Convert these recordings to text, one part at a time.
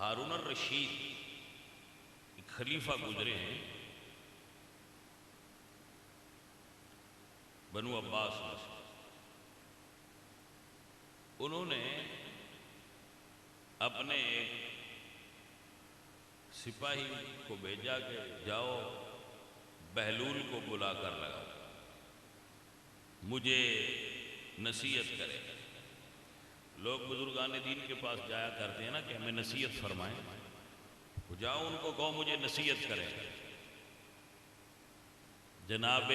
ہارون الرشید ایک خلیفہ گزرے ہیں بنو عباس میں سے. انہوں نے اپنے ایک سپاہی کو بھیجا کہ جاؤ بہلول کو بلا کر لگاؤ مجھے نصیحت کرے. لوگ بزرگان دین کے پاس جایا کرتے ہیں نا کہ ہمیں نصیحت فرمائیں. جاؤ ان کو کہو مجھے نصیحت کریں. جناب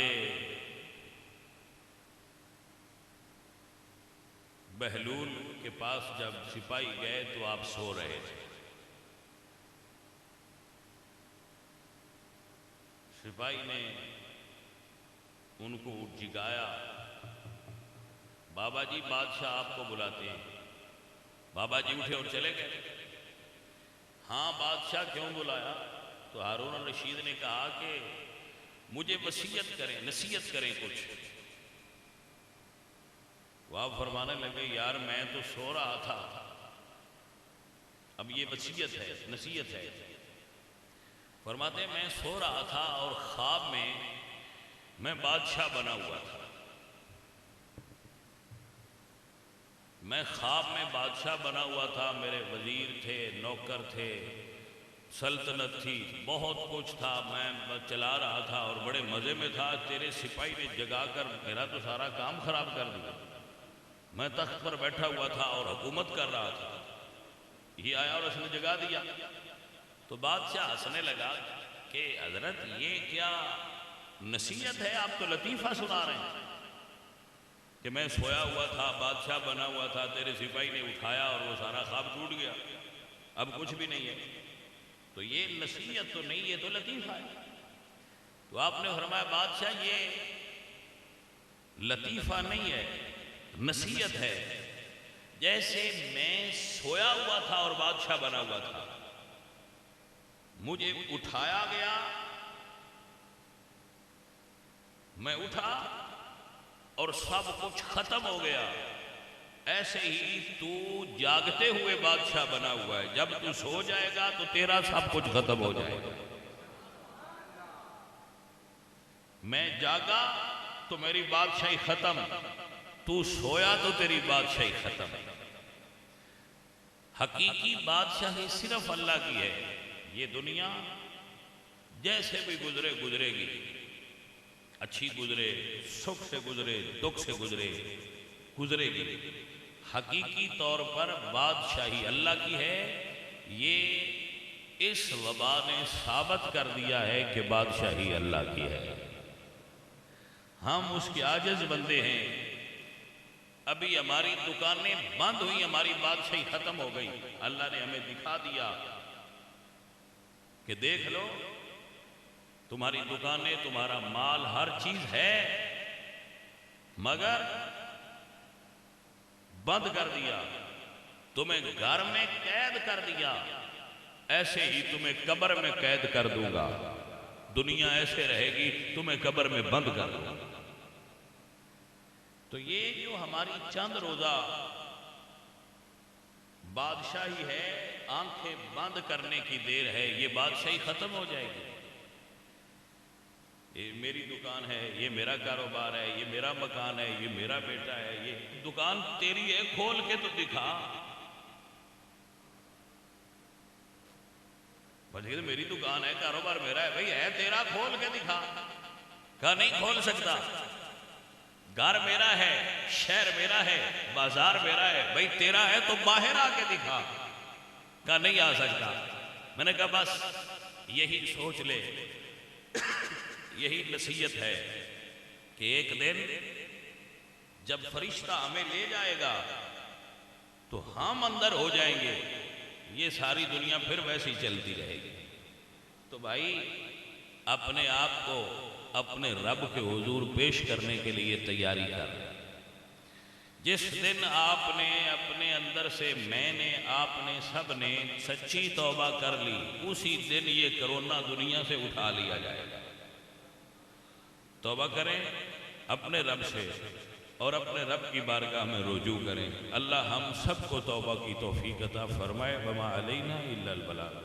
بہلول کے پاس جب سپاہی گئے تو آپ سو رہے تھے. سپاہی نے ان کو جگایا. بابا جی بادشاہ آپ کو بلاتے ہیں. بابا جی اٹھے اور چلے گئے. ہاں بادشاہ کیوں بلایا؟ تو ہارون الرشید نے کہا کہ مجھے وصیت کریں نصیحت کریں کچھ. وہ آپ فرمانے لگے یار میں تو سو رہا تھا اب یہ وصیت ہے نصیحت ہے. فرماتے ہیں میں سو رہا تھا اور خواب میں بادشاہ بنا ہوا تھا. میں خواب میں بادشاہ بنا ہوا تھا. میرے وزیر تھے نوکر تھے سلطنت تھی بہت کچھ تھا. میں چلا رہا تھا اور بڑے مزے میں تھا. تیرے سپاہی نے جگا کر میرا تو سارا کام خراب کر دیا. میں تخت پر بیٹھا ہوا تھا اور حکومت کر رہا تھا. یہ آیا اور اس نے جگا دیا. تو بادشاہ ہنسنے لگا کہ حضرت یہ کیا نصیحت ہے؟ آپ تو لطیفہ سنا رہے ہیں کہ میں سویا ہوا تھا بادشاہ بنا ہوا تھا تیرے سپاہی نے اٹھایا اور وہ سارا خواب ٹوٹ گیا اب کچھ بھی نہیں ہے. تو یہ نصیحت تو نہیں ہے تو لطیفہ ہے. تو آپ نے فرمایا بادشاہ یہ لطیفہ نہیں ہے نصیحت ہے. جیسے میں سویا ہوا تھا اور بادشاہ بنا ہوا تھا مجھے اٹھایا گیا میں اٹھا اور سب کچھ ختم ہو گیا. ایسے ہی تو جاگتے ہوئے بادشاہ بنا ہوا ہے. جب تو سو جائے گا تو تیرا سب کچھ ختم ہو جائے گا. میں جاگا تو میری بادشاہی ختم. تو سویا تو تیری بادشاہی ختم. حقیقی بادشاہی صرف اللہ کی ہے. یہ دنیا جیسے بھی گزرے گی. اچھی گزرے سکھ سے گزرے دکھ سے گزرے گی. حقیقی طور پر بادشاہی اللہ کی ہے. یہ اس وبا نے ثابت کر دیا ہے کہ بادشاہی اللہ کی ہے. ہم اس کے عاجز بندے ہیں. ابھی ہماری دکانیں بند ہوئی ہماری بادشاہی ختم ہو گئی. اللہ نے ہمیں دکھا دیا کہ دیکھ لو تمہاری دکانیں تمہارا مال ہر چیز ہے مگر بند کر دیا. تمہیں گھر میں قید کر دیا. ایسے ہی تمہیں قبر میں قید کر دوں گا. دنیا ایسے رہے گی تمہیں قبر میں بند کر دوں گا. تو یہ جو ہماری چند روزہ بادشاہی ہے آنکھیں بند کرنے کی دیر ہے. یہ بادشاہی ختم ہو جائے گی. یہ میری دکان ہے یہ میرا کاروبار ہے یہ میرا مکان ہے یہ میرا بیٹا ہے. یہ دکان تیری ہے کھول کے تو دکھا. میری دکان ہے کاروبار میرا ہے. بھئی ہے تیرا کھول کے دکھا. کہا نہیں کھول سکتا. گھر میرا ہے شہر میرا ہے بازار میرا ہے. بھئی تیرا ہے تو باہر آ کے دکھا. کہا نہیں آ سکتا. میں نے کہا بس یہی سوچ لے یہی نصیحت ہے کہ ایک دن جب فرشتہ ہمیں لے جائے گا تو ہم اندر ہو جائیں گے. یہ ساری دنیا پھر ویسی چلتی رہے گی. تو بھائی اپنے آپ کو اپنے رب کے حضور پیش کرنے کے لیے تیاری کر. جس دن آپ نے اپنے اندر سے میں نے آپ نے سب نے سچی توبہ کر لی اسی دن یہ کرونا دنیا سے اٹھا لیا جائے گا. توبہ کریں اپنے رب سے اور اپنے رب کی بارگاہ میں رجوع کریں۔ اللہ ہم سب کو توبہ کی توفیق عطا فرمائے۔ وما علینا الا البلاغ۔